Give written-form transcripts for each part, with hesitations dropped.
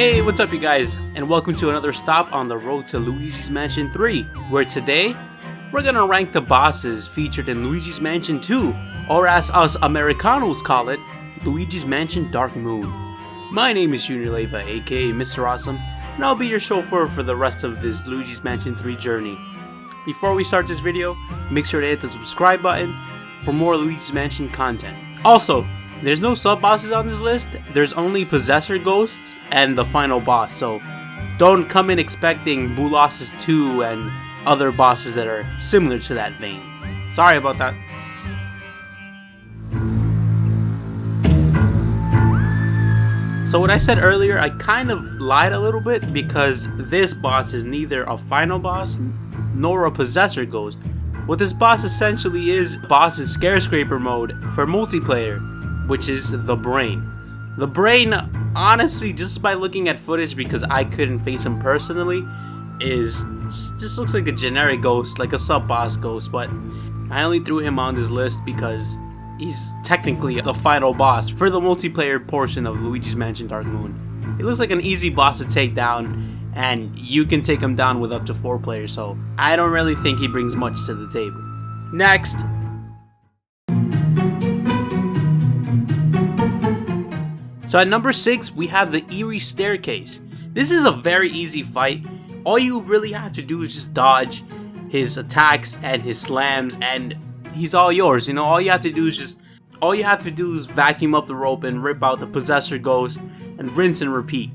Hey, what's up you guys, and welcome to another stop on the road to Luigi's Mansion 3, where today, we're gonna rank the bosses featured in Luigi's Mansion 2, or as us Americanos call it, Luigi's Mansion Dark Moon. My name is JuniorAlexanderLeiva, aka Mr. Awesome, and I'll be your chauffeur for the rest of this Luigi's Mansion 3 journey. Before we start this video, make sure to hit the subscribe button for more Luigi's Mansion content. Also, there's no sub-bosses on this list, there's only Possessor Ghosts and the final boss, so don't come in expecting Boolosses 2 and other bosses that are similar to that vein. Sorry about that. So what I said earlier, I kind of lied a little bit because this boss is neither a final boss nor a Possessor Ghost. What this boss essentially is, boss is Scarescraper mode for multiplayer, which is the Brain. The Brain, honestly, just by looking at footage, because I couldn't face him personally, just looks like a generic ghost, like a sub-boss ghost, but I only threw him on this list because he's technically the final boss for the multiplayer portion of Luigi's Mansion Dark Moon. He looks like an easy boss to take down, and you can take him down with up to 4 players, so I don't really think he brings much to the table. Next. So at number 6, we have the Eerie Staircase. This is a very easy fight. All you really have to do is just dodge his attacks and his slams, and he's all yours. You know, all you have to do is vacuum up the rope and rip out the Possessor Ghost and rinse and repeat.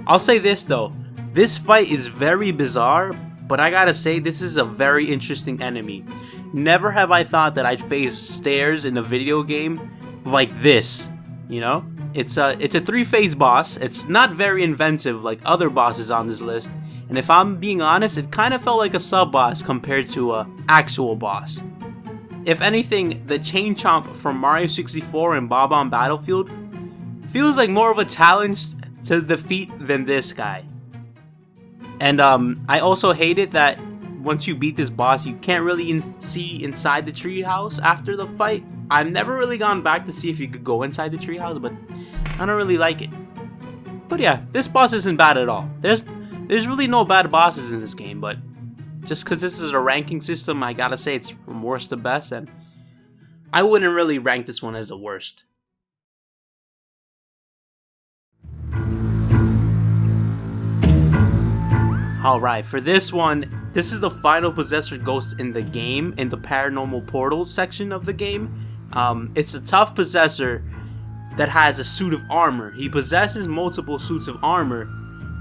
I'll say this though, this fight is very bizarre, but I gotta say this is a very interesting enemy. Never have I thought that I'd face stairs in a video game like this, you know? It's a 3-phase boss. It's not very inventive like other bosses on this list, and if I'm being honest, it kind of felt like a sub-boss compared to a actual boss. If anything, the Chain Chomp from Mario 64 and Bob-omb Battlefield feels like more of a challenge to defeat than this guy. And I also hate it that once you beat this boss, you can't really see inside the treehouse after the fight. I've never really gone back to see if you could go inside the treehouse, but I don't really like it. But yeah, this boss isn't bad at all. There's really no bad bosses in this game, but just because this is a ranking system, I gotta say it's from worst to best, and I wouldn't really rank this one as the worst. Alright, for this one, this is the final Possessor Ghost in the game, in the Paranormal Portal section of the game. It's a tough Possessor that has a suit of armor. He possesses multiple suits of armor,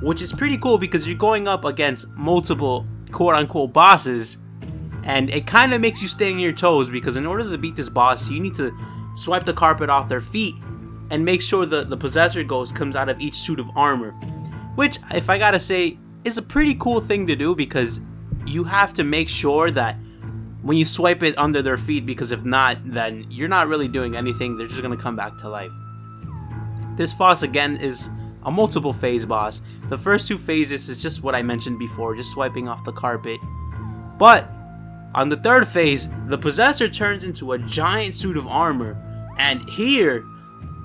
which is pretty cool because you're going up against multiple quote-unquote bosses, and it kind of makes you stay on your toes because in order to beat this boss, you need to swipe the carpet off their feet and make sure that the Possessor Ghost comes out of each suit of armor, which, if I gotta say, is a pretty cool thing to do because you have to make sure that when you swipe it under their feet, because if not, then you're not really doing anything, they're just gonna come back to life. This boss again is a multiple phase boss. The first 2 phases is just what I mentioned before, just swiping off the carpet. But on the 3rd phase, the Possessor turns into a giant suit of armor, and here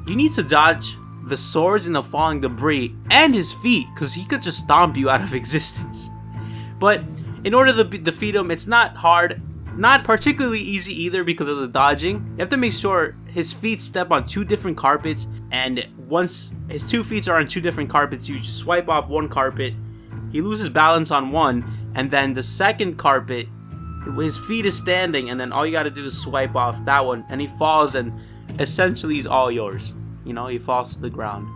you need to dodge the swords and the falling debris and his feet, because he could just stomp you out of existence. But in order to defeat him, it's not hard, not particularly easy either because of the dodging. You have to make sure his feet step on 2 different carpets, and once his 2 feet are on 2 different carpets, you just swipe off one carpet, he loses balance on one, and then the second carpet, his feet is standing, and then all you gotta do is swipe off that one, and he falls, and essentially he's all yours. You know, he falls to the ground.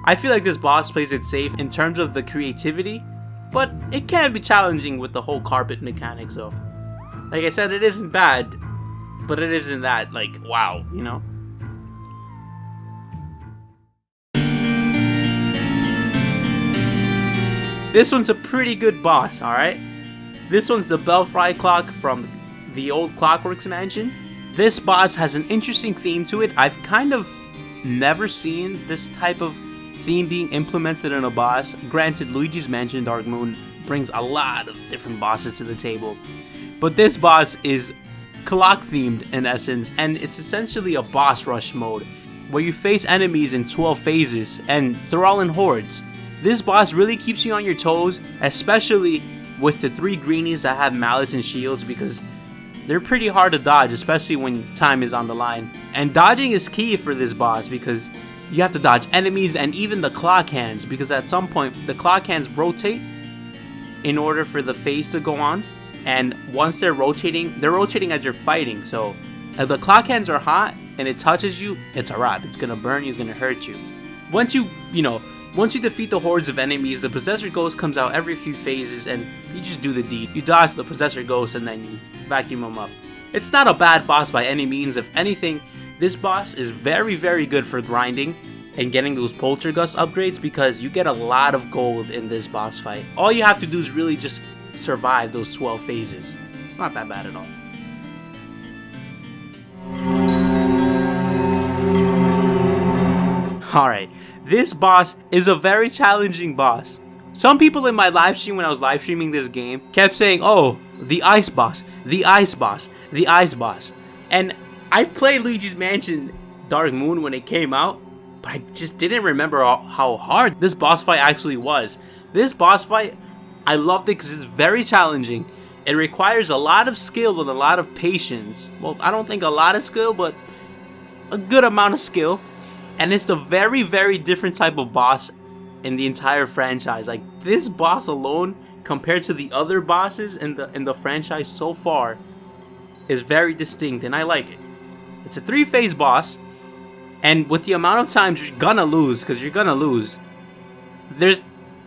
I feel like this boss plays it safe in terms of the creativity, but it can be challenging with the whole carpet mechanic, so like I said, it isn't bad, but it isn't that, like, wow, you know? This one's a pretty good boss, alright? This one's the Belfry Clock from the old Clockworks Mansion. This boss has an interesting theme to it. I've kind of never seen this type of theme being implemented in a boss. Granted, Luigi's Mansion Dark Moon brings a lot of different bosses to the table, but this boss is clock themed in essence, and it's essentially a boss rush mode. where you face enemies in 12 phases, and they're all in hordes. This boss really keeps you on your toes, especially with the 3 greenies that have mallets and shields, because they're pretty hard to dodge, especially when time is on the line. And dodging is key for this boss, because you have to dodge enemies and even the clock hands, because at some point the clock hands rotate in order for the phase to go on, and once they're rotating as you're fighting. So if the clock hands are hot and it touches you, it's a wrap. It's gonna burn you, it's gonna hurt you. Once you defeat the hordes of enemies, the Possessor Ghost comes out every few phases, and you just do the deed. You dodge the Possessor Ghost and then you vacuum him up. It's not a bad boss by any means. If anything, this boss is very, very good for grinding and getting those Poltergust upgrades, because you get a lot of gold in this boss fight. All you have to do is really just survive those 12 phases. It's not that bad at all. Alright, this boss is a very challenging boss. Some people in my live stream when I was live streaming this game kept saying, oh, the ice boss, the ice boss, the ice boss. And I played Luigi's Mansion Dark Moon when it came out, but I just didn't remember how hard this boss fight actually was. This boss fight, I loved it because it's very challenging. It requires a lot of skill and a lot of patience. Well, I don't think a lot of skill, but a good amount of skill. And it's the very, very different type of boss in the entire franchise. Like, this boss alone, compared to the other bosses in the franchise so far, is very distinct, and I like it. It's a 3-phase boss, and with the amount of times you're gonna lose, because you're gonna lose, there's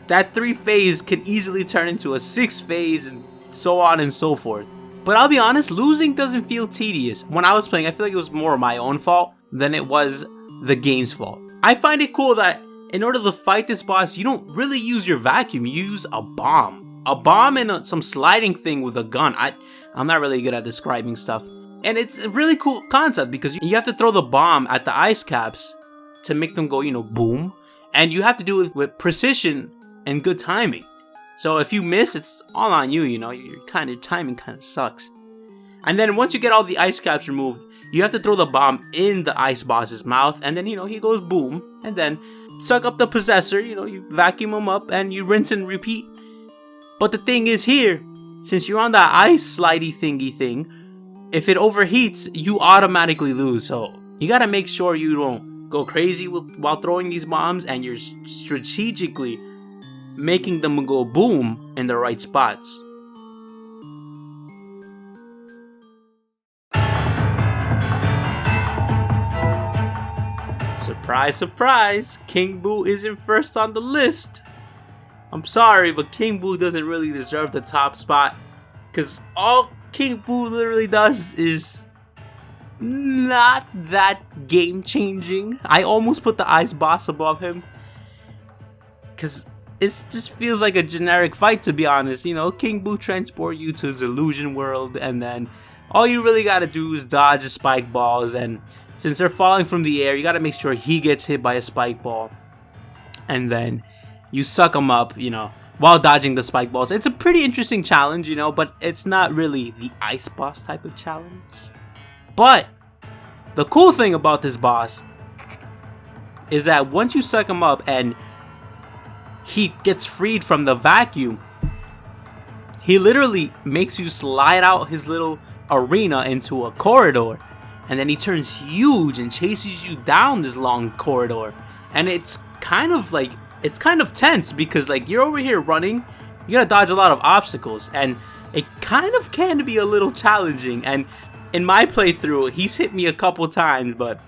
that 3-phase can easily turn into a 6-phase, and so on and so forth. But I'll be honest, losing doesn't feel tedious. When I was playing, I feel like it was more my own fault than it was the game's fault. I find it cool that in order to fight this boss, you don't really use your vacuum, you use a bomb. A bomb and some sliding thing with a gun. I'm not really good at describing stuff. And it's a really cool concept, because you have to throw the bomb at the ice caps to make them go, boom. And you have to do it with precision and good timing. So if you miss, it's all on you, your timing kind of sucks. And then once you get all the ice caps removed, you have to throw the bomb in the ice boss's mouth, and then, he goes boom, and then suck up the Possessor, you vacuum him up, and you rinse and repeat. But the thing is here, since you're on that ice slidey thingy thing, if it overheats, you automatically lose. So you gotta make sure you don't go crazy while throwing these bombs, and you're strategically making them go boom in the right spots. Surprise, surprise, King Boo isn't first on the list. I'm sorry, but King Boo doesn't really deserve the top spot, because all King Boo literally does is not that game changing. I almost put the ice boss above him, because it just feels like a generic fight, to be honest. King Boo transport you to his illusion world, and then all you really gotta do is dodge the spike balls, and since they're falling from the air, you gotta make sure he gets hit by a spike ball, and then you suck him up, while dodging the spike balls. It's a pretty interesting challenge, but it's not really the ice boss type of challenge. But the cool thing about this boss is that once you suck him up and he gets freed from the vacuum, he literally makes you slide out his little arena into a corridor, and then he turns huge and chases you down this long corridor. And it's kind of tense, because you're over here running, you gotta dodge a lot of obstacles, and it kind of can be a little challenging. And in my playthrough, he's hit me a couple times, but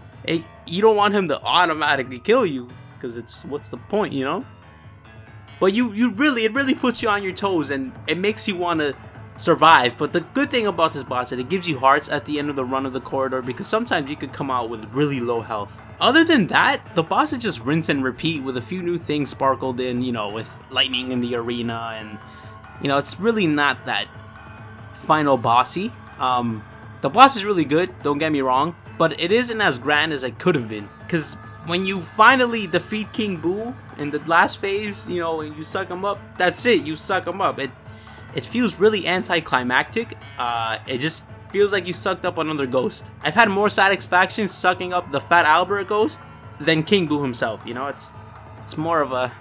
you don't want him to automatically kill you, because what's the point, But it really puts you on your toes, and it makes you want to survive. But the good thing about this boss is that it gives you hearts at the end of the run of the corridor, because sometimes you could come out with really low health. Other than that, the boss is just rinse and repeat, with a few new things sparkled in, with lightning in the arena, and it's really not that final bossy. The boss is really good, don't get me wrong, but it isn't as grand as it could have been, because when you finally defeat King Boo in the last phase, and you suck him up, that's it, you suck him up. It feels really anticlimactic. It just feels like you sucked up another ghost. I've had more satisfaction sucking up the Fat Albert ghost than King Boo himself. You know, it's more of a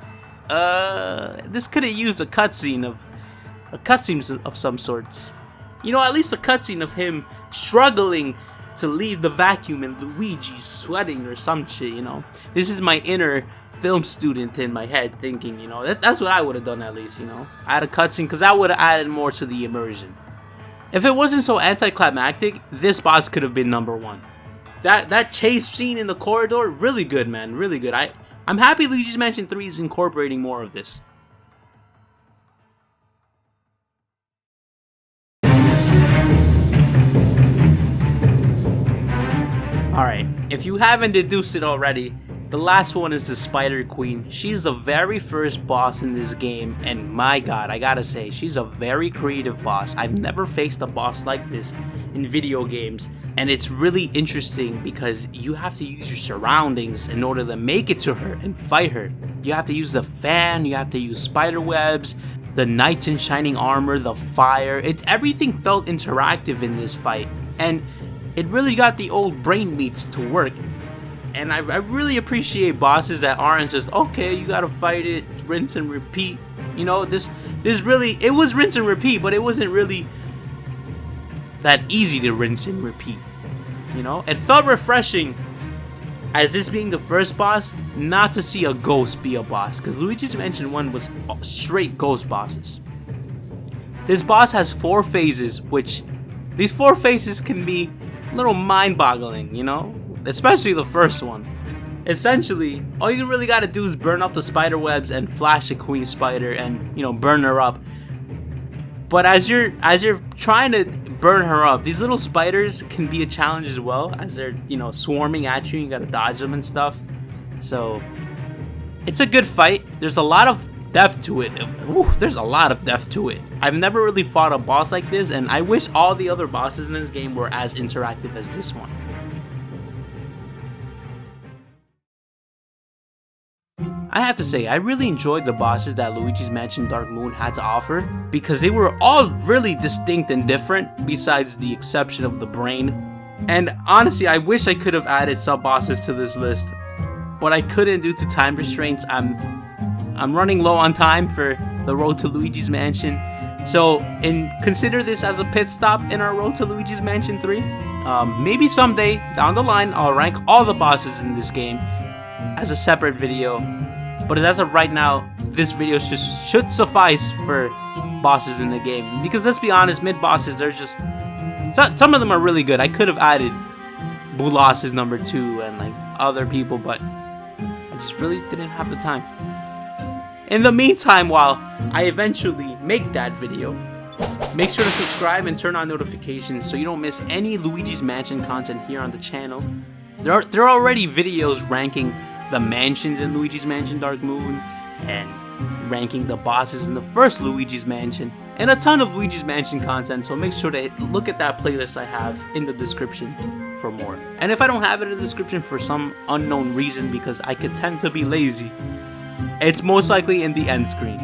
this could have used a cutscene of some sorts. You know, at least a cutscene of him struggling to leave the vacuum and Luigi's sweating or some shit, you know. This is my inner film student in my head thinking, you know, that's what I would have done at least, you know. I had a cutscene because that would have added more to the immersion. If it wasn't so anticlimactic, this boss could have been number 1. That chase scene in the corridor, really good, man, really good. I'm happy Luigi's Mansion 3 is incorporating more of this. Alright, if you haven't deduced it already, the last one is the Spider Queen. She's the very first boss in this game, and my god, I gotta say, she's a very creative boss. I've never faced a boss like this in video games, and it's really interesting because you have to use your surroundings in order to make it to her and fight her. You have to use the fan, you have to use spider webs, the knights in shining armor, the fire. Everything felt interactive in this fight, and it really got the old brain meats to work. And I really appreciate bosses that aren't just, okay, you gotta fight it, rinse and repeat. You know, this really, it was rinse and repeat, but it wasn't really that easy to rinse and repeat. You know, it felt refreshing as this being the first boss, not to see a ghost be a boss, because Luigi's Mansion 1 was straight ghost bosses. This boss has 4 phases, which these 4 phases can be a little mind-boggling, you know? Especially the first one. Essentially, all you really gotta do is burn up the spider webs and flash the queen spider and, you know, burn her up. But as you're trying to burn her up, these little spiders can be a challenge as well, as they're, you know, swarming at you. You gotta dodge them and stuff. So it's a good fight. There's a lot of depth to it. There's a lot of depth to it. I've never really fought a boss like this, and I wish all the other bosses in this game were as interactive as this one. I have to say, I really enjoyed the bosses that Luigi's Mansion Dark Moon had to offer, because they were all really distinct and different, besides the exception of the brain. And honestly, I wish I could have added sub-bosses to this list, but I couldn't due to time restraints. I'm running low on time for the road to Luigi's Mansion, so consider this as a pit stop in our road to Luigi's Mansion 3. Maybe someday down the line I'll rank all the bosses in this game as a separate video, but as of right now, this video should suffice for bosses in the game, because let's be honest, mid bosses, they're just, some of them are really good. I could have added Bolas is number 2 and like other people, but I just really didn't have the time. In the meantime, while I eventually make that video, make sure to subscribe and turn on notifications so you don't miss any Luigi's Mansion content here on the channel. There are already videos ranking the mansions in Luigi's Mansion Dark Moon and ranking the bosses in the first Luigi's Mansion, and a ton of Luigi's Mansion content, so make sure to look at that playlist I have in the description for more. And if I don't have it in the description for some unknown reason, because I could tend to be lazy, it's most likely in the end screen.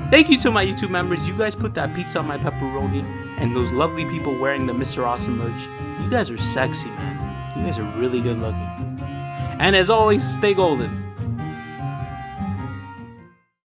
Thank you to my YouTube members. You guys put that pizza on my pepperoni, and those lovely people wearing the Mr. Awesome merch. You guys are sexy, man. You guys are really good looking. And as always, stay golden.